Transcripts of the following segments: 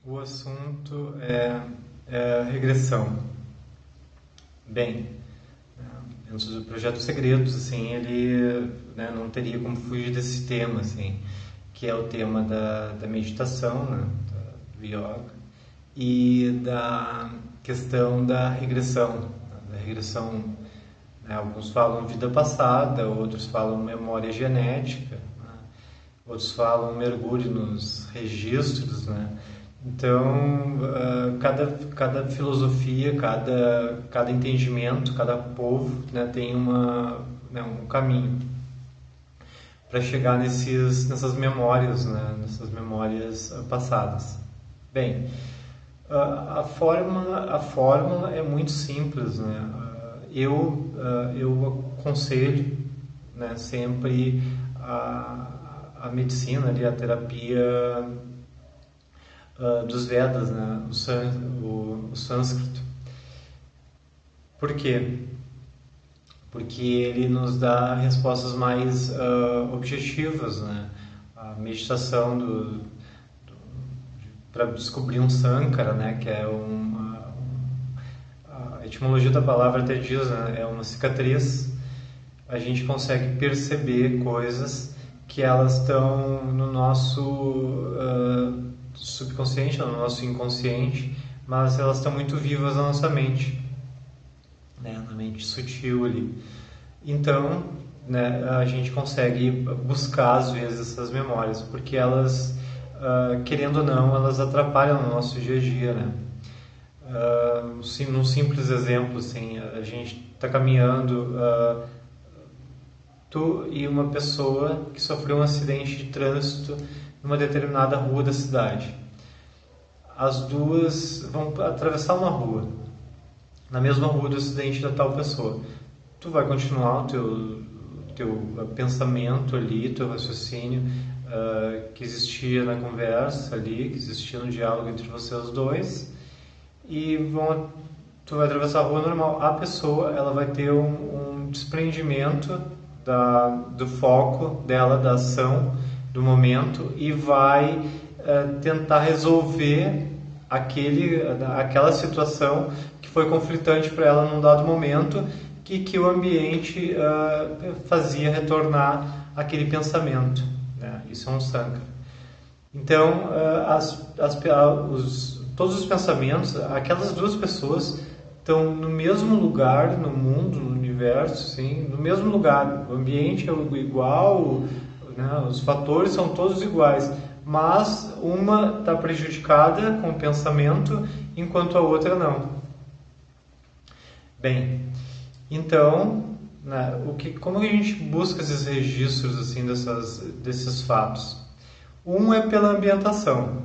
O assunto é regressão. Bem, dentro do Projeto Segredos, assim, ele, né, não teria como fugir desse tema, assim, que é o tema da meditação, né, do yoga, e da questão da regressão. Da regressão, né, alguns falam vida passada, outros falam memória genética, né, outros falam mergulho nos registros, né? Então, cada filosofia, cada entendimento, cada povo, né, tem um caminho para chegar nessas memórias, né, nessas memórias passadas. Bem, a fórmula é muito simples, né? Eu aconselho, né, sempre a medicina, ali, a terapia dos Vedas, né? O sânscrito. Por quê? Porque ele nos dá respostas mais objetivas, né? A meditação para descobrir um Sankara, né? Que é a etimologia da palavra até diz, né? É uma cicatriz. A gente consegue perceber coisas que elas estão no nosso subconsciente, no nosso inconsciente, mas elas estão muito vivas na nossa mente, né? Na mente sutil ali. Então, né, a gente consegue buscar às vezes essas memórias, porque elas, querendo ou não, elas atrapalham no nosso dia a dia, né? Num simples exemplo, assim, a gente está caminhando, tu e uma pessoa que sofreu um acidente de trânsito numa determinada rua da cidade. As duas vão atravessar uma rua, na mesma rua do acidente da tal pessoa. Tu vai continuar o teu pensamento ali, teu raciocínio que existia na conversa ali, que existia no diálogo entre vocês dois, e tu vai atravessar a rua normal. A pessoa, ela vai ter um desprendimento do foco dela, da ação, do momento, e vai tentar resolver aquela situação que foi conflitante para ela num dado momento, que o ambiente fazia retornar aquele pensamento, né? Isso é um Sankara. Então, todos os pensamentos, aquelas duas pessoas estão no mesmo lugar no mundo, no universo, sim, no mesmo lugar. O ambiente é igual, né? Os fatores são todos iguais, mas uma está prejudicada com o pensamento, enquanto a outra não. Bem, então, né, como que a gente busca esses registros assim desses fatos? Um é pela ambientação,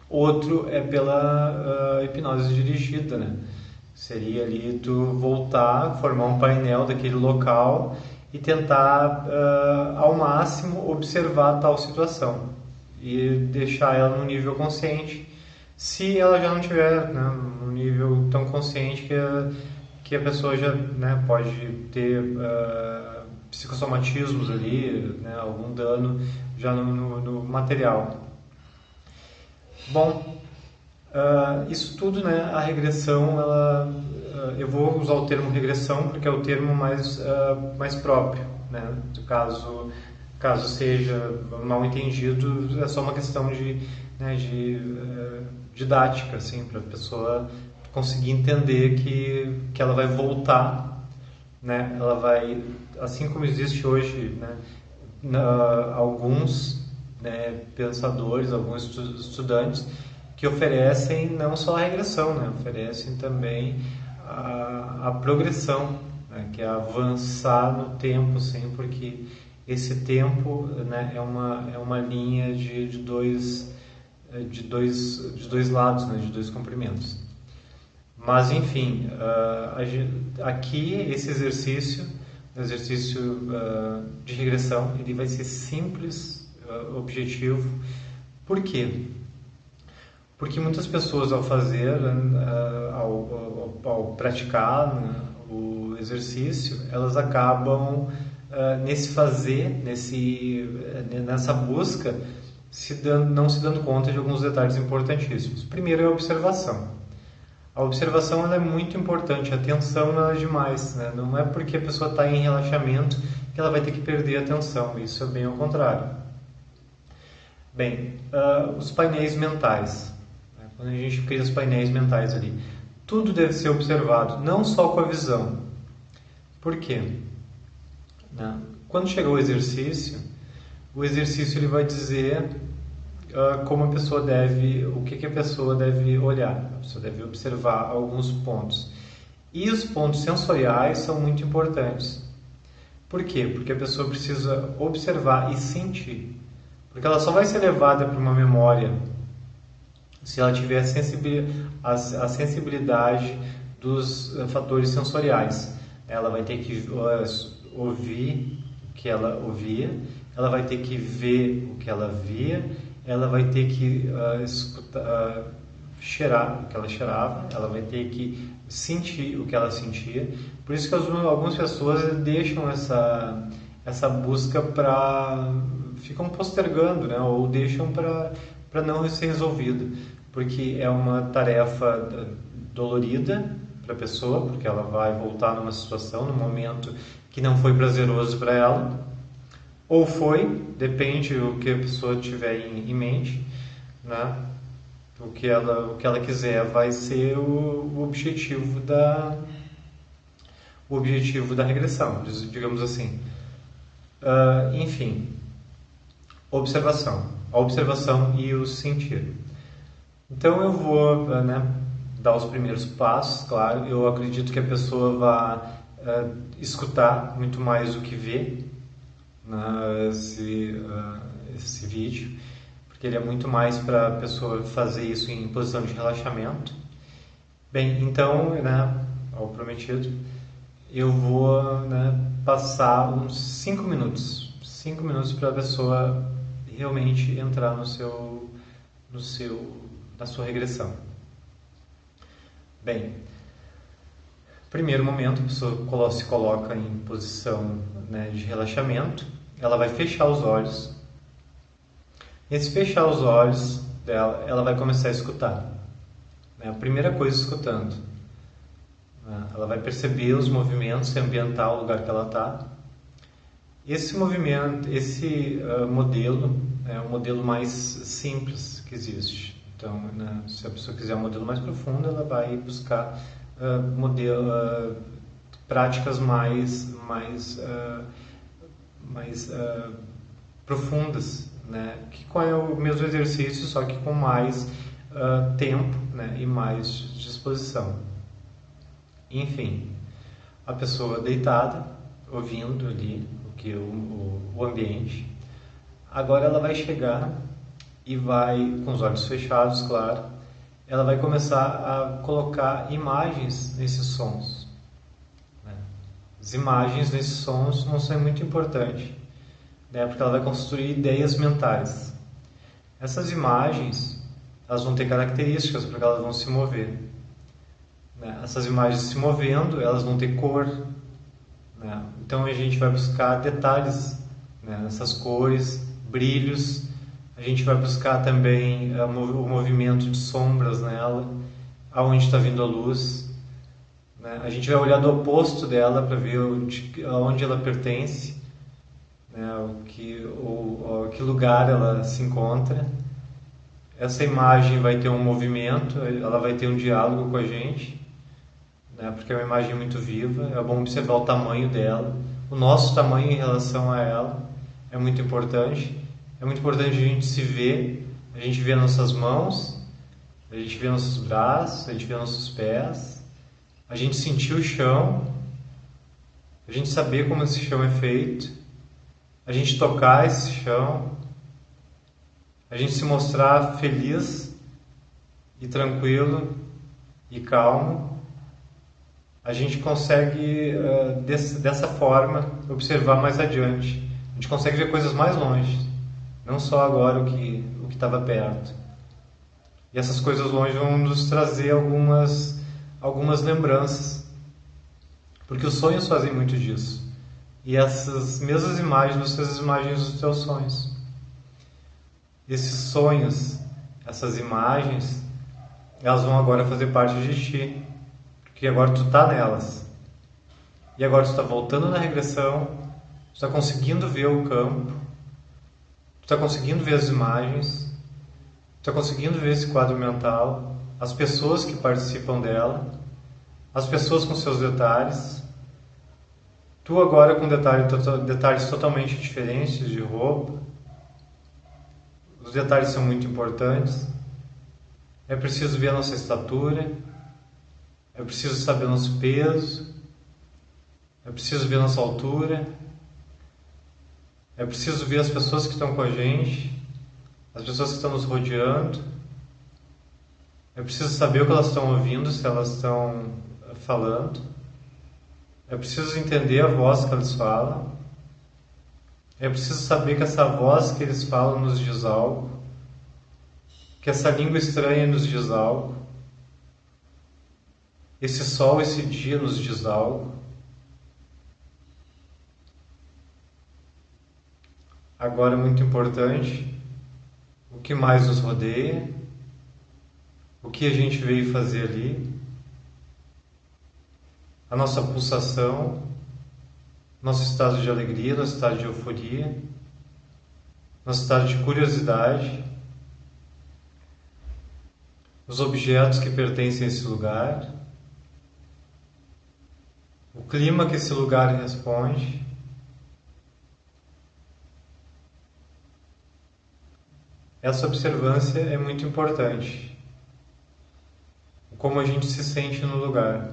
outro é pela hipnose dirigida, né? Seria ali tu voltar, formar um painel daquele local e tentar ao máximo observar tal situação e deixar ela no nível consciente, se ela já não tiver, né, no nível tão consciente que a pessoa já, né, pode ter psicossomatismos ali, né, algum dano já no material. Bom, isso tudo, né, a regressão, eu vou usar o termo regressão porque é o termo mais próprio, né, caso seja mal entendido, é só uma questão de didática, assim, para a pessoa conseguir entender que ela vai voltar, né? Ela vai, assim como existe hoje, né, alguns, né, pensadores, alguns estudantes que oferecem não só a regressão, né, oferecem também a progressão, né, que é avançar no tempo, sim, porque esse tempo, né, é uma linha de dois lados, né, de dois comprimentos. Mas, enfim, aqui esse exercício de regressão, ele vai ser simples, objetivo. Por quê? Porque muitas pessoas, ao fazer, ao praticar, né, o exercício, elas acabam nessa busca, não se dando conta de alguns detalhes importantíssimos. Primeiro é a observação. A observação ela é muito importante, a atenção não é demais, né? Não é porque a pessoa está em relaxamento que ela vai ter que perder a atenção, isso é bem ao contrário. Bem, os painéis mentais. Quando a gente cria os painéis mentais ali, tudo deve ser observado, não só com a visão. Por quê? Quando chegar o exercício ele vai dizer como a pessoa deve, o que a pessoa deve olhar. A pessoa deve observar alguns pontos. E os pontos sensoriais são muito importantes. Por quê? Porque a pessoa precisa observar e sentir. Porque ela só vai ser levada para uma memória se ela tiver a sensibilidade dos fatores sensoriais. Ela vai ter que ouvir o que ela ouvia, ela vai ter que ver o que ela via, ela vai ter que cheirar o que ela cheirava, ela vai ter que sentir o que ela sentia. Por isso que algumas pessoas deixam essa busca ficam postergando, né? Ou deixam para não ser resolvida, porque é uma tarefa dolorida para a pessoa, porque ela vai voltar numa situação, num momento que não foi prazeroso para ela, ou foi, depende do que a pessoa tiver em mente, né? O que ela quiser vai ser o objetivo da regressão, digamos assim. Enfim, observação. A observação e o sentir. Então eu vou dar os primeiros passos, claro. Eu acredito que a pessoa vai escutar muito mais do que ver esse vídeo, porque ele é muito mais para a pessoa fazer isso em posição de relaxamento. Bem, então, ao prometido, eu vou passar uns 5 minutos para a pessoa realmente entrar na sua regressão. Bem, primeiro momento, a pessoa se coloca em posição de relaxamento, ela vai fechar os olhos. Nesse fechar os olhos dela, ela vai começar a escutar. A primeira coisa, escutando. Ela vai perceber os movimentos, se ambientar o lugar que ela está. Esse movimento, esse modelo é o modelo mais simples que existe. Então, se a pessoa quiser um modelo mais profundo, ela vai buscar práticas mais profundas, que é o mesmo exercício, só que com mais tempo e mais disposição. Enfim, a pessoa deitada, ouvindo ali o ambiente. Agora ela vai chegar e vai, com os olhos fechados, claro, ela vai começar a colocar imagens nesses sons. As imagens nesses sons vão ser muito importantes, porque ela vai construir ideias mentais. Essas imagens, elas vão ter características, porque elas vão se mover. Essas imagens se movendo, elas vão ter cor. Então a gente vai buscar detalhes nessas cores, brilhos. A gente vai buscar também o movimento de sombras nela, aonde está vindo a luz. A gente vai olhar do oposto dela para ver aonde ela pertence, que lugar ela se encontra. Essa imagem vai ter um movimento, ela vai ter um diálogo com a gente, porque é uma imagem muito viva. É bom observar o tamanho dela, o nosso tamanho em relação a ela é muito importante. É muito importante a gente se ver, a gente ver nossas mãos, a gente ver nossos braços, a gente ver nossos pés, a gente sentir o chão, a gente saber como esse chão é feito, a gente tocar esse chão, a gente se mostrar feliz e tranquilo e calmo. A gente consegue, dessa forma, observar mais adiante. A gente consegue ver coisas mais longe, não só agora o que estava perto. E essas coisas longe vão nos trazer algumas lembranças, porque os sonhos fazem muito disso. E essas mesmas imagens vão ser as imagens dos teus sonhos. esses sonhos, essas imagens, elas vão agora fazer parte de ti, porque agora tu tá nelas. E agora tu tá voltando na regressão, tu tá conseguindo ver o campo, tu tá conseguindo ver as imagens, tu tá conseguindo ver esse quadro mental, as pessoas que participam dela, as pessoas com seus detalhes, tu agora com detalhes totalmente diferentes de roupa. Os detalhes são muito importantes. É preciso ver a nossa estatura, é preciso saber o nosso peso, é preciso ver a nossa altura, é preciso ver as pessoas que estão com a gente, as pessoas que estão nos rodeando. É preciso saber o que elas estão ouvindo, se elas estão falando. É preciso entender a voz que eles falam. É preciso saber que essa voz que eles falam nos diz algo, que essa língua estranha nos diz algo, esse sol, esse dia nos diz algo. Agora, muito importante, o que mais nos rodeia, o que a gente veio fazer ali, a nossa pulsação, nosso estado de alegria, nosso estado de euforia, nosso estado de curiosidade, os objetos que pertencem a esse lugar, o clima que esse lugar responde. Essa observância é muito importante. Como a gente se sente no lugar.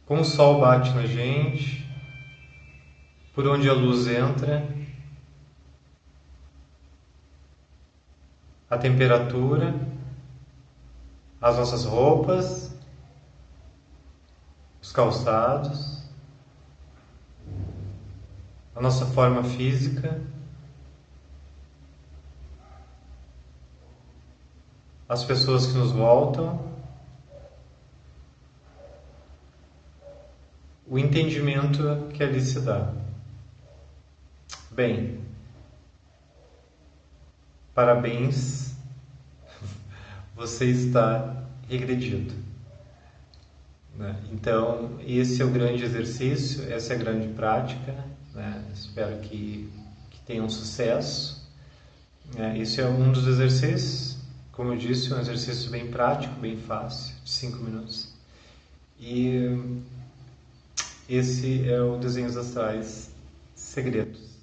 Como o sol bate na gente, por onde a luz entra, a temperatura, as nossas roupas, os calçados, a nossa forma física, as pessoas que nos voltam, o entendimento que ali se dá. Bem, parabéns, você está regredido. Né? Então, esse é o grande exercício, essa é a grande prática. Né? Espero que tenham sucesso. Esse é um dos exercícios, como eu disse, um exercício bem prático, bem fácil, de 5 minutos. E esse é o Desenhos Astrais Segredos.